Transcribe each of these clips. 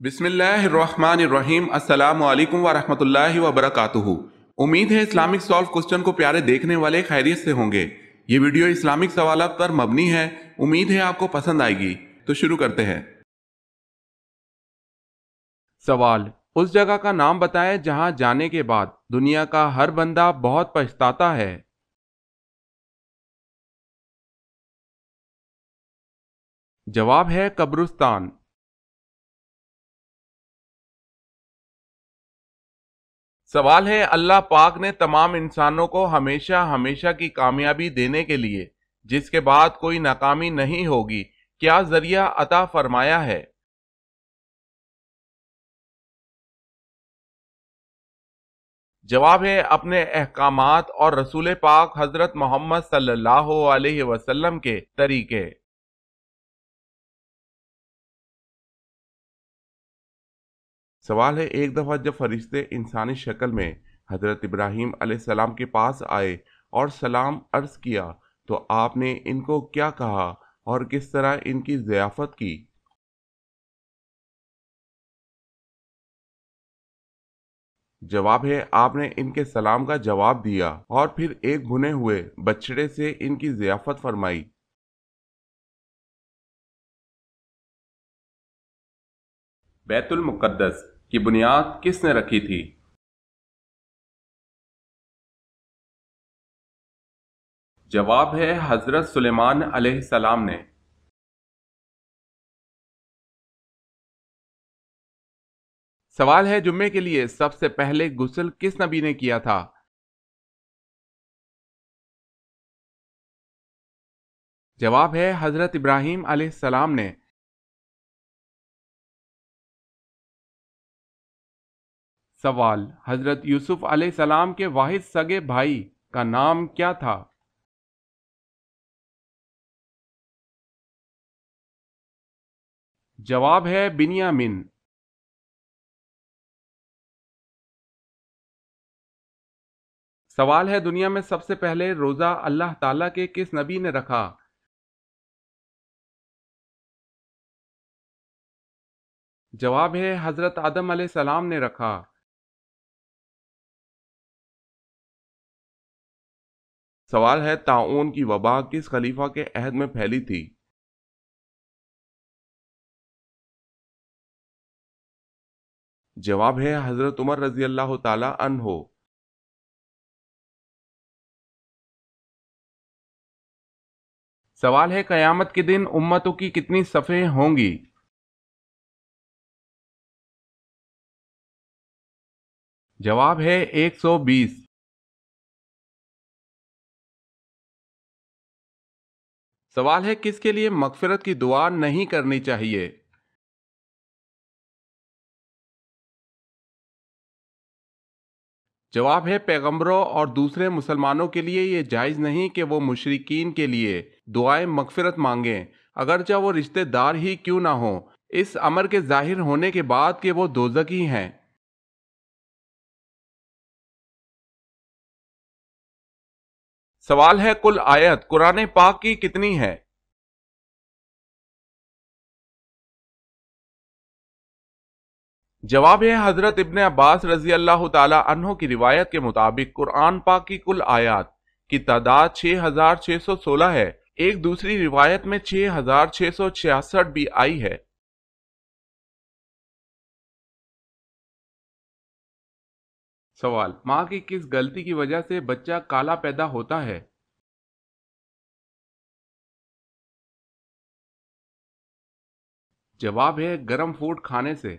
بسم اللہ الرحمن الرحیم، السلام علیکم ورحمۃ اللہ وبرکاتہ۔ امید ہے اسلامک سالو کوسچن کو پیارے دیکھنے والے خیریت سے ہوں گے۔ یہ ویڈیو اسلامک سوالات پر مبنی ہے، امید ہے آپ کو پسند آئے گی۔ تو شروع کرتے ہیں۔ سوال: اس جگہ کا نام بتائیں جہاں جانے کے بعد دنیا کا ہر بندہ بہت پچھتاتا ہے۔ جواب ہے قبرستان۔ سوال ہے: اللہ پاک نے تمام انسانوں کو ہمیشہ ہمیشہ کی کامیابی دینے کے لیے جس کے بعد کوئی ناکامی نہیں ہوگی کیا ذریعہ عطا فرمایا ہے؟ جواب ہے اپنے احکامات اور رسول پاک حضرت محمد صلی اللہ علیہ وسلم کے طریقے۔ سوال ہے: ایک دفعہ جب فرشتے انسانی شکل میں حضرت ابراہیم علیہ السلام کے پاس آئے اور سلام عرض کیا تو آپ نے ان کو کیا کہا اور کس طرح ان کی ضیافت کی؟ جواب ہے آپ نے ان کے سلام کا جواب دیا اور پھر ایک بھنے ہوئے بچڑے سے ان کی ضیافت فرمائی۔ بیت المقدس کی بنیاد کس نے رکھی تھی؟ جواب ہے حضرت سلیمان علیہ السلام نے۔ سوال ہے: جمعے کے لیے سب سے پہلے غسل کس نبی نے کیا تھا؟ جواب ہے حضرت ابراہیم علیہ السلام نے۔ سوال: حضرت یوسف علیہ السلام کے واحد سگے بھائی کا نام کیا تھا؟ جواب ہے بنیامین۔ سوال ہے: دنیا میں سب سے پہلے روزہ اللہ تعالیٰ کے کس نبی نے رکھا؟ جواب ہے حضرت آدم علیہ السلام نے رکھا۔ سوال ہے: طاعون کی وبا کس خلیفہ کے عہد میں پھیلی تھی؟ جواب ہے حضرت عمر رضی اللہ تعالی عنہ۔ سوال ہے: قیامت کے دن امتوں کی کتنی صفیں ہوں گی؟ جواب ہے 120۔ سوال ہے: کس کے لیے مغفرت کی دعا نہیں کرنی چاہیے؟ جواب ہے پیغمبروں اور دوسرے مسلمانوں کے لیے یہ جائز نہیں کہ وہ مشرکین کے لیے دعائیں مغفرت مانگیں، اگرچہ وہ رشتہ دار ہی کیوں نہ ہوں، اس امر کے ظاہر ہونے کے بعد کہ وہ دوزخی ہیں۔ سوال ہے: کل آیت قرآن پاک کی کتنی ہے؟ جواب ہے حضرت ابن عباس رضی اللہ تعالی عنہ کی روایت کے مطابق قرآن پاک کی کل آیات کی تعداد 6616 ہے۔ ایک دوسری روایت میں 6666 بھی آئی ہے۔ سوال: ماں کی کس غلطی کی وجہ سے بچہ کالا پیدا ہوتا ہے؟ جواب ہے گرم فوڈ کھانے سے۔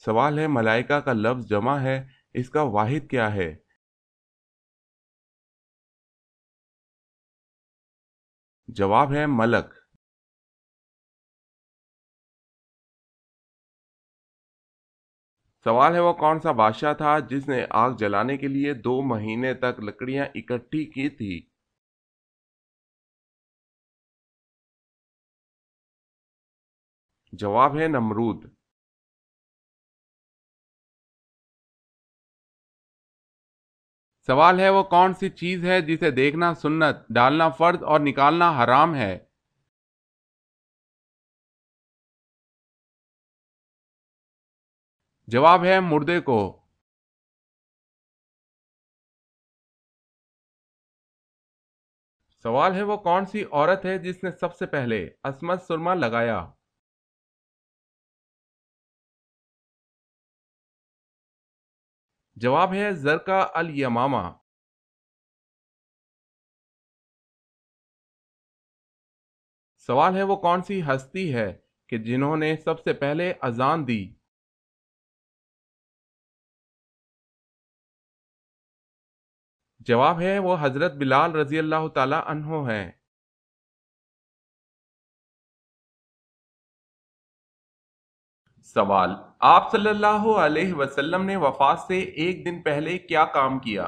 سوال ہے: ملائکہ کا لفظ جمع ہے، اس کا واحد کیا ہے؟ جواب ہے ملک۔ سوال ہے: وہ کون سا بادشاہ تھا جس نے آگ جلانے کے لیے 2 مہینے تک لکڑیاں اکٹھی کی تھی؟ جواب ہے نمرود۔ سوال ہے وہ کون سی چیز ہے جسے دیکھنا سنت، ڈالنا فرض اور نکالنا حرام ہے؟ جواب ہے مردے کو۔ سوال ہے وہ کون سی عورت ہے جس نے سب سے پہلے عصمت سرما لگایا؟ جواب ہے زرقا الیمامہ۔ سوال ہے وہ کون سی ہستی ہے کہ جنہوں نے سب سے پہلے اذان دی؟ جواب ہے وہ حضرت بلال رضی اللہ تعالی عنہ ہیں۔ سوال، آپ صلی اللہ علیہ وسلم نے وفات سے ایک دن پہلے کیا کام کیا؟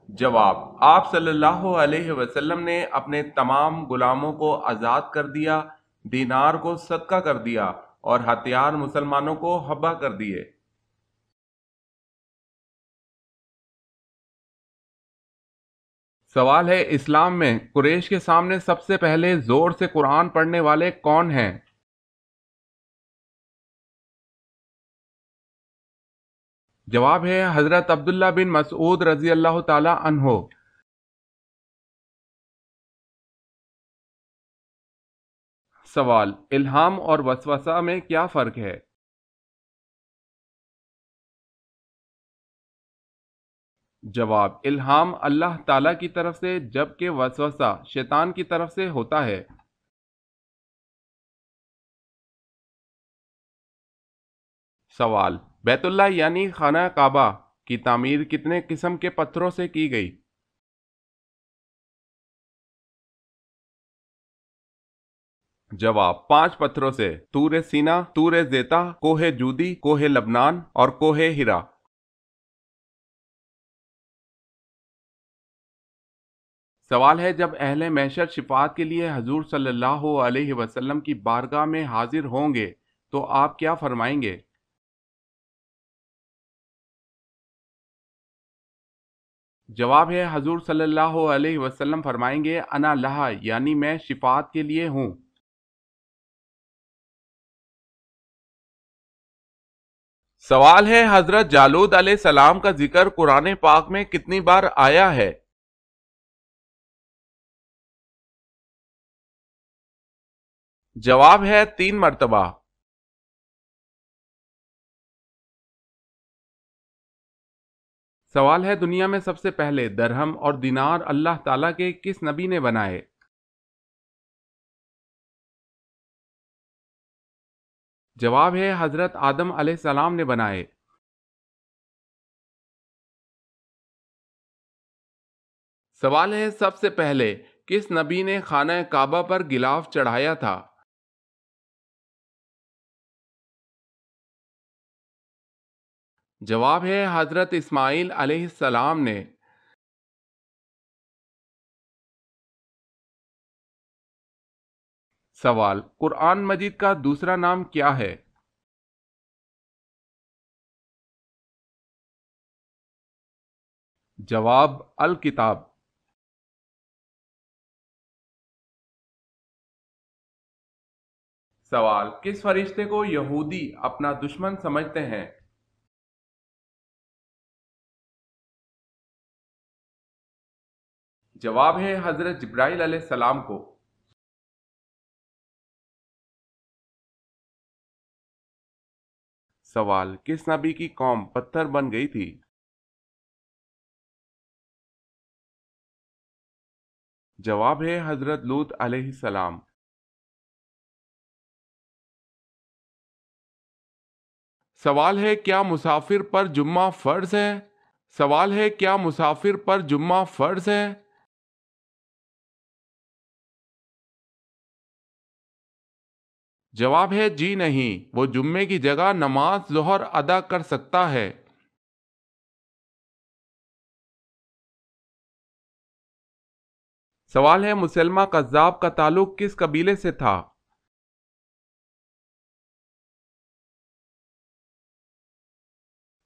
جواب، آپ صلی اللہ علیہ وسلم نے اپنے تمام غلاموں کو آزاد کر دیا، دینار کو صدقہ کر دیا اور ہتھیار مسلمانوں کو حبہ کر دیے۔ سوال ہے اسلام میں قریش کے سامنے سب سے پہلے زور سے قرآن پڑھنے والے کون ہیں؟ جواب ہے حضرت عبداللہ بن مسعود رضی اللہ تعالی عنہ۔ سوال، الہام اور وسوسہ میں کیا فرق ہے؟ جواب، الہام اللہ تعالی کی طرف سے جبکہ وسوسہ شیطان کی طرف سے ہوتا ہے۔ سوال، بیت اللہ یعنی خانہ کعبہ کی تعمیر کتنے قسم کے پتھروں سے کی گئی؟ جواب، 5 پتھروں سے، طور سینا، طور زیتا، کوہ جودی، کوہ لبنان اور کوہ ہرا۔ سوال ہے جب اہل محشر شفاعت کے لیے حضور صلی اللہ علیہ وسلم کی بارگاہ میں حاضر ہوں گے تو آپ کیا فرمائیں گے؟ جواب ہے حضور صلی اللہ علیہ وسلم فرمائیں گے انا لہا یعنی میں شفاعت کے لیے ہوں۔ سوال ہے حضرت جالود علیہ السلام کا ذکر قرآن پاک میں کتنی بار آیا ہے؟ جواب ہے 3 مرتبہ۔ سوال ہے دنیا میں سب سے پہلے درہم اور دینار اللہ تعالیٰ کے کس نبی نے بنائے؟ جواب ہے حضرت آدم علیہ السلام نے بنائے۔ سوال ہے سب سے پہلے کس نبی نے خانہ کعبہ پر غلاف چڑھایا تھا؟ جواب ہے حضرت اسماعیل علیہ السلام نے۔ سوال، قرآن مجید کا دوسرا نام کیا ہے؟ جواب، الکتاب۔ سوال، کس فرشتے کو یہودی اپنا دشمن سمجھتے ہیں؟ جواب ہے حضرت جبرائیل علیہ السلام کو۔ سوال، کس نبی کی قوم پتھر بن گئی تھی؟ جواب ہے حضرت لوط علیہ السلام۔ سوال ہے کیا مسافر پر جمعہ فرض ہے؟ سوال ہے کیا مسافر پر جمعہ فرض ہے؟ جواب ہے جی نہیں، وہ جمعے کی جگہ نماز ظہر ادا کر سکتا ہے۔ سوال ہے مسلمہ قذاب کا تعلق کس قبیلے سے تھا؟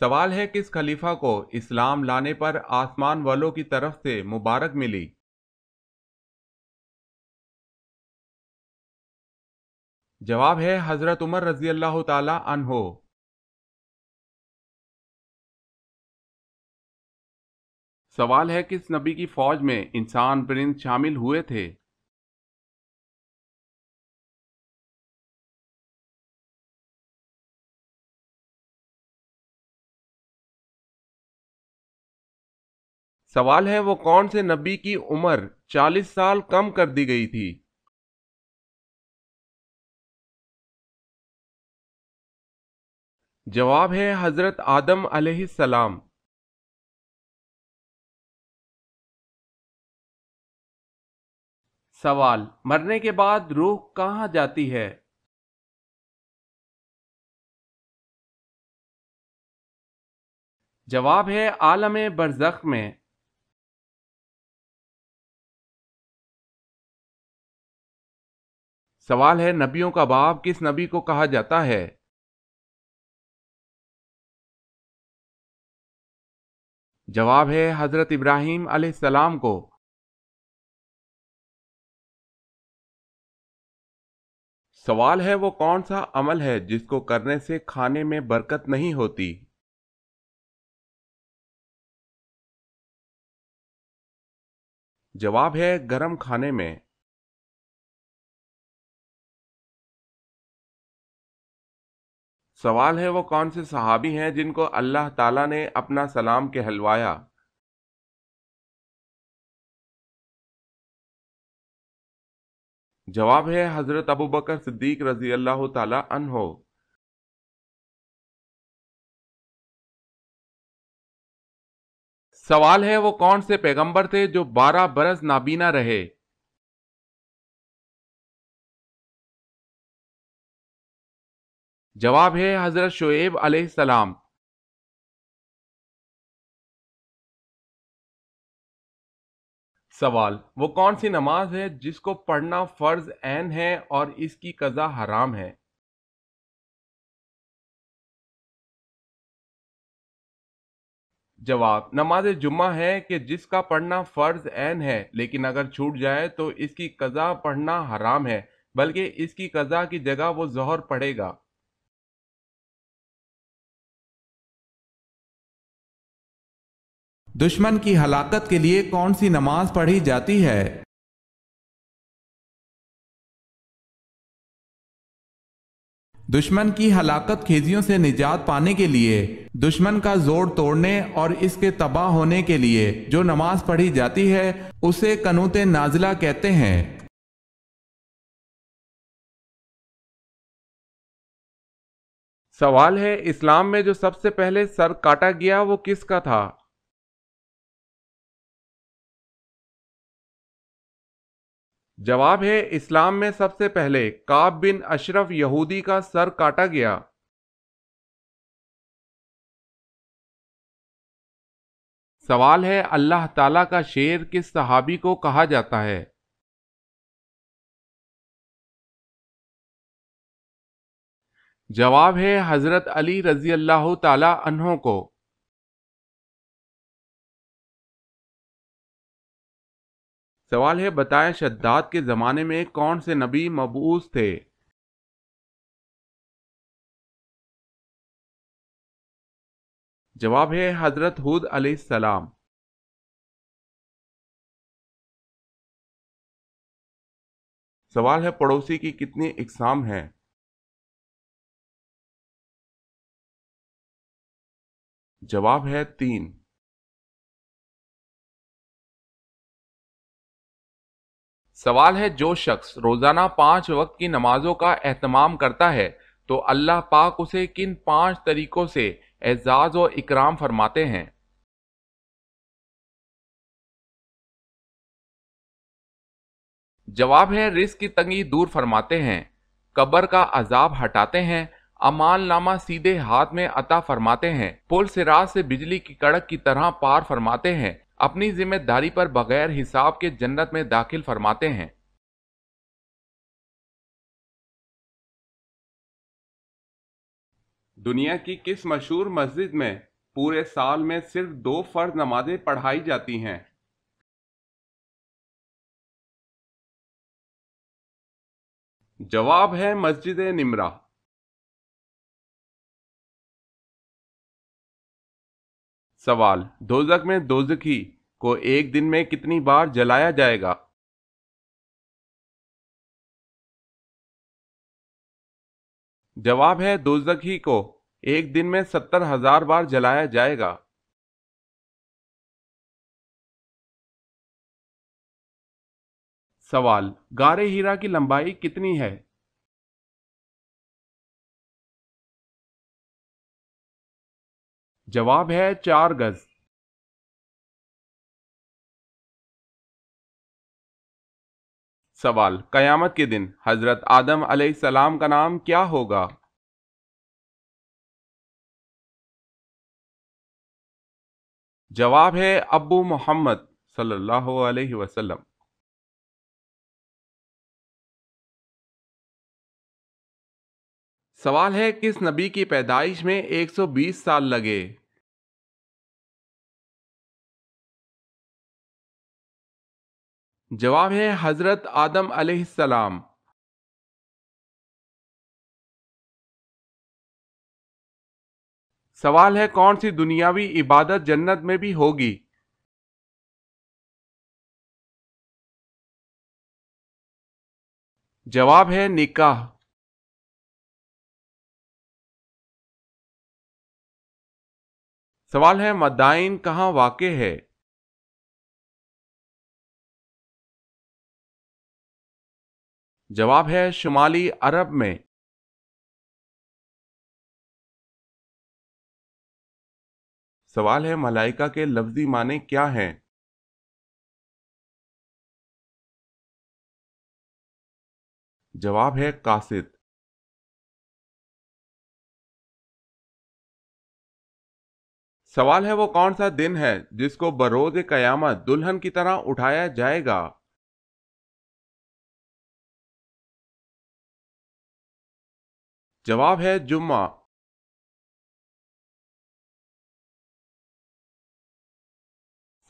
سوال ہے کس خلیفہ کو اسلام لانے پر آسمان والوں کی طرف سے مبارک ملی؟ جواب ہے حضرت عمر رضی اللہ تعالی عنہ۔ سوال ہے کس نبی کی فوج میں انسان پرند شامل ہوئے تھے؟ سوال ہے وہ کون سے نبی کی عمر 40 سال کم کر دی گئی تھی؟ جواب ہے حضرت آدم علیہ السلام۔ سوال مرنے کے بعد روح کہاں جاتی ہے؟ جواب ہے عالم برزخ میں۔ سوال ہے نبیوں کا باپ کس نبی کو کہا جاتا ہے؟ جواب ہے حضرت ابراہیم علیہ السلام کو۔ سوال ہے وہ کون سا عمل ہے جس کو کرنے سے کھانے میں برکت نہیں ہوتی؟ جواب ہے گرم کھانے میں۔ سوال ہے وہ کون سے صحابی ہیں جن کو اللہ تعالیٰ نے اپنا سلام کہلوایا؟ جواب ہے حضرت ابوبکر صدیق رضی اللہ تعالی عنہ۔ سوال ہے وہ کون سے پیغمبر تھے جو 12 برس نابینا رہے؟ جواب ہے حضرت شعیب علیہ السلام۔ سوال وہ کون سی نماز ہے جس کو پڑھنا فرض عین ہے اور اس کی قضا حرام ہے؟ جواب نماز جمعہ ہے کہ جس کا پڑھنا فرض عین ہے لیکن اگر چھوٹ جائے تو اس کی قضا پڑھنا حرام ہے، بلکہ اس کی قضا کی جگہ وہ ظہر پڑھے گا۔ دشمن کی ہلاکت کے لیے کون سی نماز پڑھی جاتی ہے؟ دشمن کی ہلاکت خیزیوں سے نجات پانے کے لیے، دشمن کا زور توڑنے اور اس کے تباہ ہونے کے لیے جو نماز پڑھی جاتی ہے اسے قنوت نازلہ کہتے ہیں۔ سوال ہے اسلام میں جو سب سے پہلے سر کاٹا گیا وہ کس کا تھا؟ جواب ہے اسلام میں سب سے پہلے کعب بن اشرف یہودی کا سر کاٹا گیا۔ سوال ہے اللہ تعالیٰ کا شیر کس صحابی کو کہا جاتا ہے؟ جواب ہے حضرت علی رضی اللہ تعالی عنہ کو۔ سوال ہے بتائیں شداد کے زمانے میں کون سے نبی مبعوث تھے؟ جواب ہے حضرت ہود علیہ السلام۔ سوال ہے پڑوسی کی کتنی اقسام ہیں؟ جواب ہے 3۔ سوال ہے جو شخص روزانہ 5 وقت کی نمازوں کا اہتمام کرتا ہے تو اللہ پاک اسے کن 5 طریقوں سے اعزاز و اکرام فرماتے ہیں؟ جواب ہے رزق کی تنگی دور فرماتے ہیں، قبر کا عذاب ہٹاتے ہیں، اعمال نامہ سیدھے ہاتھ میں عطا فرماتے ہیں، پل صراط سے بجلی کی کڑک کی طرح پار فرماتے ہیں، اپنی ذمہ داری پر بغیر حساب کے جنت میں داخل فرماتے ہیں۔ دنیا کی کس مشہور مسجد میں پورے سال میں صرف 2 فرض نمازیں پڑھائی جاتی ہیں؟ جواب ہے مسجد نمرہ۔ سوال، دوزخ میں دوزخی کو ایک دن میں کتنی بار جلایا جائے گا؟ جواب ہے دوزخی کو ایک دن میں 70,000 بار جلایا جائے گا۔ سوال، غار ہیرا کی لمبائی کتنی ہے؟ جواب ہے 4 گز۔ سوال، قیامت کے دن حضرت آدم علیہ السلام کا نام کیا ہوگا؟ جواب ہے ابو محمد صلی اللہ علیہ وسلم۔ سوال ہے، کس نبی کی پیدائش میں 120 سال لگے؟ جواب ہے حضرت آدم علیہ السلام۔ سوال ہے، کون سی دنیاوی عبادت جنت میں بھی ہوگی؟ جواب ہے نکاح۔ سوال ہے، مدائن کہاں واقع ہے؟ جواب ہے شمالی عرب میں۔ سوال ہے، ملائکہ کے لفظی معنی کیا ہیں؟ جواب ہے قاصد۔ سوال ہے، وہ کون سا دن ہے جس کو بروز قیامت دلہن کی طرح اٹھایا جائے گا؟ جواب ہے جمعہ۔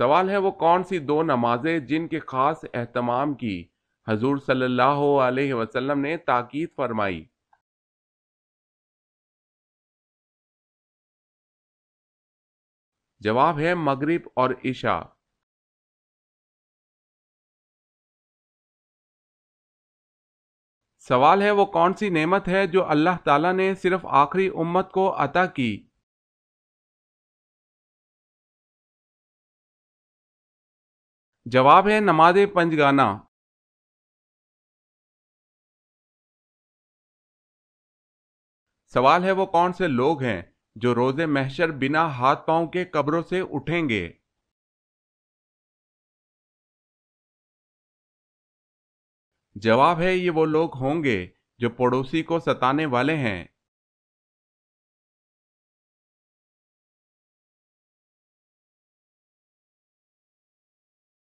سوال ہے، وہ کون سی 2 نمازیں جن کے خاص اہتمام کی حضور صلی اللہ علیہ وسلم نے تاکید فرمائی؟ جواب ہے مغرب اور عشاء۔ سوال ہے، وہ کون سی نعمت ہے جو اللہ تعالیٰ نے صرف آخری امت کو عطا کی؟ جواب ہے نماز پنجگانہ۔ سوال ہے، وہ کون سے لوگ ہیں جو روز محشر بنا ہاتھ پاؤں کے قبروں سے اٹھیں گے؟ جواب ہے، یہ وہ لوگ ہوں گے جو پڑوسی کو ستانے والے ہیں۔